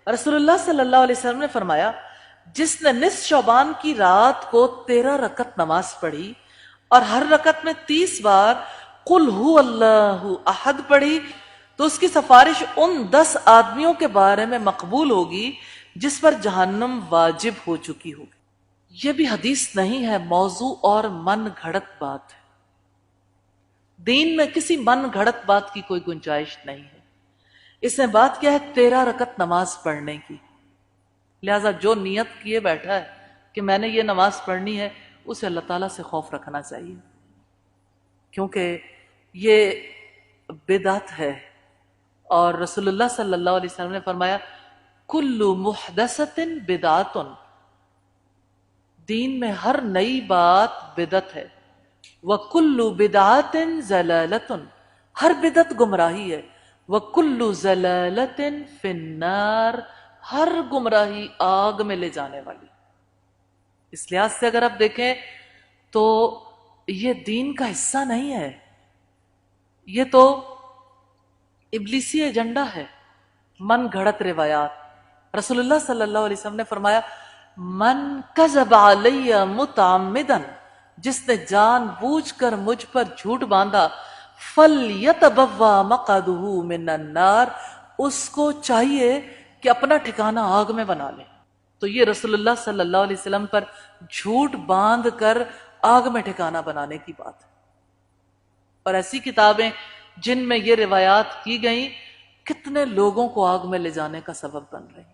رسول اللہ صلی اللہ علیہ وسلم نے فرمایا جس نے نصف شعبان کی رات کو 13 رکعت نماز پڑھی اور ہر رکعت میں 30 بار قل ہو اللہ احد پڑھی تو اس کی سفارش ان 10 آدمیوں کے بارے میں مقبول ہوگی جس پر جہنم واجب ہو چکی ہوگی۔ یہ بھی حدیث نہیں ہے، موضوع اور من گھڑت بات ہے۔ دین میں کسی من گھڑت بات کی کوئی گنجائش نہیں ہے۔ اس نے بات کیا ہے 13 رکعت نماز پڑھنے کی، لہذا جو نیت کیے بیٹھا ہے کہ میں نے یہ نماز پڑھنی ہے اسے اللہ تعالیٰ سے خوف رکھنا چاہیے، کیونکہ یہ بدعت ہے۔ اور رسول اللہ صلی اللہ علیہ وسلم نے فرمایا کل محدثۃ بدعۃ، دین میں ہر نئی بات بدعت ہے، وکل بدعۃ ضلالۃ، ہر بدعت گمراہی ہے، وکل ضلالۃ فی النار، ہر گمراہی آگ میں لے جانے والی۔ اس لحاظ سے اگر آپ دیکھیں تو یہ دین کا حصہ نہیں ہے، یہ تو ابلیسی ایجنڈا ہے، من گھڑت روایات۔ رسول اللہ صلی اللہ علیہ وسلم نے فرمایا من کذب علی متعمدا، جس نے جان بوجھ کر مجھ پر جھوٹ باندھا، فلیتبوا مقعدہ من النار، اس کو چاہیے کہ اپنا ٹھکانہ آگ میں بنا لے۔ تو یہ رسول اللہ صلی اللہ علیہ وسلم پر جھوٹ باندھ کر آگ میں ٹھکانہ بنانے کی بات ہے۔ اور ایسی کتابیں جن میں یہ روایات کی گئیں کتنے لوگوں کو آگ میں لے جانے کا سبب بن رہی ہیں۔